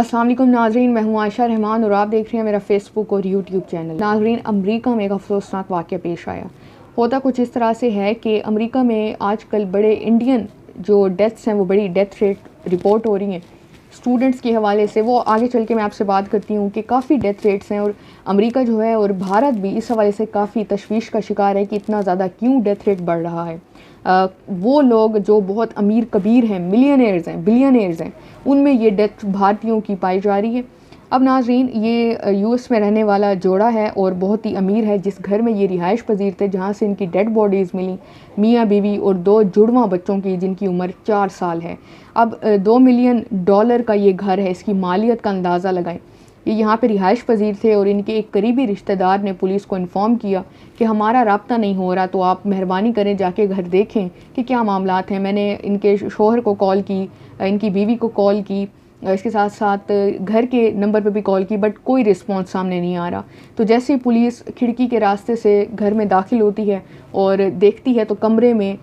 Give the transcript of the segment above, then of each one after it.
السلام علیکم ناظرین، میں ہوں عائشہ رحمان اور آپ دیکھ رہے ہیں میرا فیس بک اور یوٹیوب چینل۔ ناظرین، امریکہ میں ایک افسوسناک واقعہ پیش آیا۔ ہوتا کچھ اس طرح سے ہے کہ امریکہ میں آج کل بڑے انڈین جو ڈیتھس ہیں وہ بڑی ڈیتھ ریٹ رپورٹ ہو رہی ہیں اسٹوڈنٹس کے حوالے سے۔ وہ آگے چل کے میں آپ سے بات کرتی ہوں کہ کافی ڈیتھ ریٹس ہیں، اور امریکہ جو ہے اور بھارت بھی اس حوالے سے کافی تشویش کا شکار ہے کہ اتنا زیادہ کیوں ڈیتھ ریٹ بڑھ رہا ہے۔ وہ لوگ جو بہت امیر کبیر ہیں، ملینئرز ہیں، بلینئرز ہیں، ان میں یہ ڈیتھ بھارتیوں کی پائی جا رہی ہے۔ اب ناظرین، یہ یو ایس میں رہنے والا جوڑا ہے اور بہت ہی امیر ہے، جس گھر میں یہ رہائش پذیر تھے جہاں سے ان کی ڈیڈ باڈیز ملیں، میاں بیوی اور 2 جڑواں بچوں کی جن کی عمر 4 سال ہے۔ اب $2 ملین کا یہ گھر ہے، اس کی مالیت کا اندازہ لگائیں۔ یہ یہاں پہ رہائش پذیر تھے اور ان کے ایک قریبی رشتہ دار نے پولیس کو انفارم کیا کہ ہمارا رابطہ نہیں ہو رہا، تو آپ مہربانی کریں جا کے گھر دیکھیں کہ کیا معاملات ہیں۔ میں نے ان کے شوہر کو کال کی، ان کی بیوی کو کال کی، اس کے ساتھ ساتھ گھر کے نمبر پہ بھی کال کی، بٹ کوئی رسپانس سامنے نہیں آ رہا۔ تو جیسے پولیس کھڑکی کے راستے سے گھر میں داخل ہوتی ہے اور دیکھتی ہے تو کمرے میں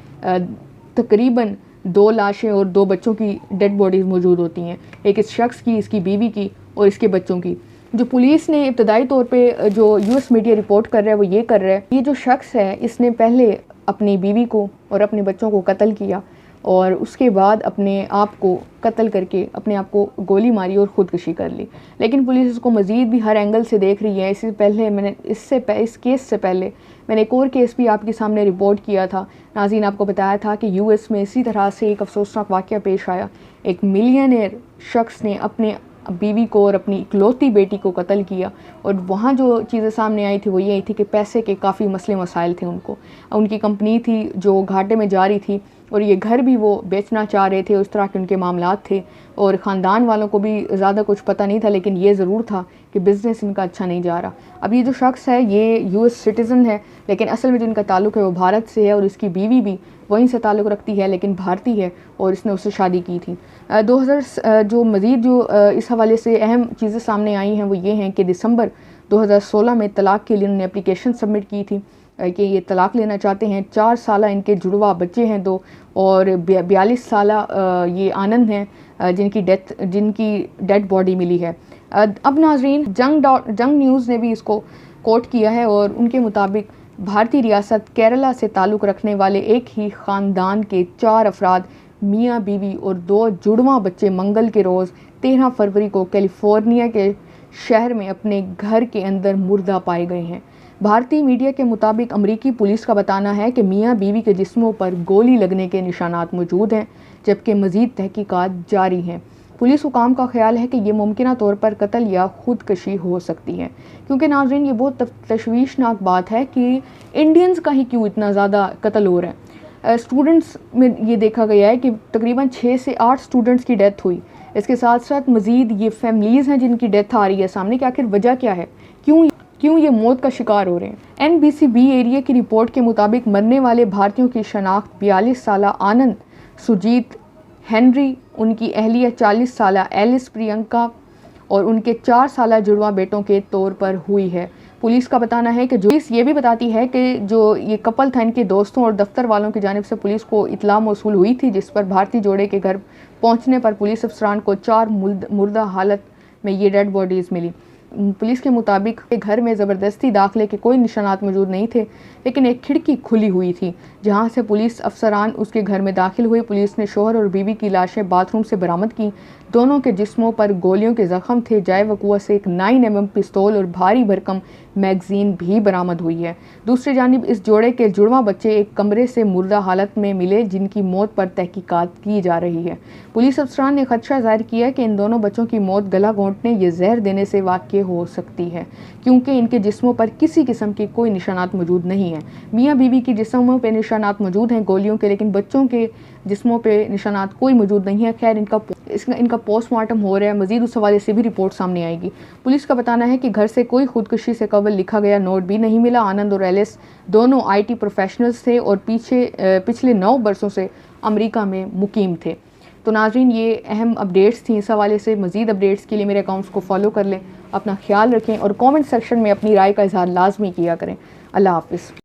تقریباً 2 لاشیں اور 2 بچوں کی ڈیڈ باڈیز موجود ہوتی ہیں، ایک اس شخص کی، اس کی بیوی کی اور اس کے بچوں کی۔ جو پولیس نے ابتدائی طور پہ جو یو ایس میڈیا رپورٹ کر رہا ہے وہ یہ کر رہا ہے، یہ جو شخص ہے اس نے پہلے اپنی بیوی کو اور اپنے بچوں کو قتل کیا اور اس کے بعد اپنے آپ کو قتل کر کے اپنے آپ کو گولی ماری اور خودکشی کر لی۔ لیکن پولیس اس کو مزید بھی ہر اینگل سے دیکھ رہی ہے۔ اس کیس سے پہلے میں نے ایک اور کیس بھی آپ کے سامنے رپورٹ کیا تھا ناظرین، آپ کو بتایا تھا کہ یو ایس میں اسی طرح سے ایک افسوسناک واقعہ پیش آیا۔ ایک ملینئر شخص نے اپنے بیوی کو اور اپنی اکلوتی بیٹی کو قتل کیا، اور وہاں جو چیزیں سامنے آئی تھی وہ یہی تھی کہ پیسے کے کافی مسئلے مسائل تھے ان کی کمپنی تھی جو گھاٹے میں جا رہی تھی، اور یہ گھر بھی وہ بیچنا چاہ رہے تھے، اس طرح کے ان کے معاملات تھے، اور خاندان والوں کو بھی زیادہ کچھ پتہ نہیں تھا، لیکن یہ ضرور تھا کہ بزنس ان کا اچھا نہیں جا رہا۔ اب یہ جو شخص ہے یہ یو ایس سٹیزن ہے، لیکن اصل میں جن کا تعلق ہے وہ بھارت سے ہے، اور اس کی بیوی بھی وہیں سے تعلق رکھتی ہے لیکن بھارتی ہے، اور اس نے اس سے شادی کی تھی۔ جو مزید جو اس حوالے سے اہم چیزیں سامنے آئی ہیں وہ یہ ہیں کہ دسمبر 2016 میں طلاق کے لیے انہوں نے اپلیکیشن سبمٹ کی تھی کہ یہ طلاق لینا چاہتے ہیں۔ 4 سالہ ان کے جڑواں بچے ہیں 2، اور 42 سالہ یہ آنند ہیں جن کی ڈیڈ باڈی ملی ہے۔ اب ناظرین، جنگ نیوز نے بھی اس کو کوٹ کیا ہے، اور ان کے مطابق بھارتی ریاست کیرلا سے تعلق رکھنے والے ایک ہی خاندان کے 4 افراد، میاں بیوی اور 2 جڑواں بچے، منگل کے روز 13 فروری کو کیلیفورنیا کے شہر میں اپنے گھر کے اندر مردہ پائے گئے ہیں۔ بھارتی میڈیا کے مطابق امریکی پولیس کا بتانا ہے کہ میاں بیوی کے جسموں پر گولی لگنے کے نشانات موجود ہیں، جبکہ مزید تحقیقات جاری ہیں۔ پولیس حکام کا خیال ہے کہ یہ ممکنہ طور پر قتل یا خودکشی ہو سکتی ہے، کیونکہ ناظرین یہ بہت تشویشناک بات ہے کہ انڈینز کا ہی کیوں اتنا زیادہ قتل ہو رہا ہے۔ اسٹوڈنٹس میں یہ دیکھا گیا ہے کہ تقریباً 6 سے 8 اسٹوڈنٹس کی ڈیتھ ہوئی۔ اس کے ساتھ ساتھ مزید یہ فیملیز ہیں جن کی ڈیتھ آ رہی ہے سامنے کہ آخر وجہ کیا ہے، کیوں یہ موت کا شکار ہو رہے ہیں۔ NBC ایریا کی رپورٹ کے مطابق مرنے والے بھارتیوں کی شناخت 42 سالہ آنند سجیت ہنری، ان کی اہلیہ 40 سالہ ایلس پرینکا اور ان کے 4 سالہ جڑواں بیٹوں کے طور پر ہوئی ہے۔ پولیس کا بتانا ہے کہ پولیس یہ بھی بتاتی ہے کہ جو یہ کپل تھا، ان کے دوستوں اور دفتر والوں کی جانب سے پولیس کو اطلاع موصول ہوئی تھی، جس پر بھارتی جوڑے کے گھر پہنچنے پر پولیس افسران کو 4 مردہ حالت میں یہ ڈیڈ باڈیز ملی۔ پولیس کے مطابق گھر میں زبردستی داخلے کے کوئی نشانات موجود نہیں تھے، لیکن ایک کھڑکی کھلی ہوئی تھی جہاں سے پولیس افسران اس کے گھر میں داخل ہوئے۔ پولیس نے شوہر اور بیوی کی لاشیں باتھ روم سے برآمد کی۔ دونوں کے جسموں پر گولیوں کے زخم تھے۔ جائے وقوع سے ایک 9mm پستول اور بھاری بھرکم میگزین بھی برآمد ہوئی ہے۔ دوسری جانب اس جوڑے کے جڑواں بچے ایک کمرے سے مردہ حالت میں ملے، جن کی موت پر تحقیقات کی جا رہی ہے۔ پولیس افسران نے خدشہ ظاہر کیا کہ ان دونوں بچوں کی موت گلا گھونٹنے یا زہر دینے سے واقع ہو سکتی ہے، کیونکہ ان کے جسموں پر کسی قسم کے کوئی نشانات موجود نہیں ہیں۔ میاں بیوی کے جسموں پہ نشانات موجود ہیں گولیوں کے، لیکن بچوں کے جسموں پہ نشانات کوئی موجود نہیں ہے۔ خیر، ان کا پوسٹ مارٹم ہو رہا ہے، مزید اس حوالے سے بھی رپورٹ سامنے آئے گی۔ پولیس کا بتانا ہے کہ گھر سے کوئی خودکشی سے قبل لکھا گیا نوٹ بھی نہیں ملا۔ آنند اور ایلس دونوں IT پروفیشنلز تھے اور پچھلے 9 برسوں سے امریکہ میں مقیم تھے۔ تو ناظرین، یہ اہم اپڈیٹس تھیں اس حوالے سے۔ مزید اپڈیٹس کے لیے میرے اکاؤنٹس کو فالو کر لیں، اپنا خیال رکھیں اور کامنٹ سیکشن میں اپنی رائے کا اظہار لازمی کیا کریں۔ اللہ حافظ۔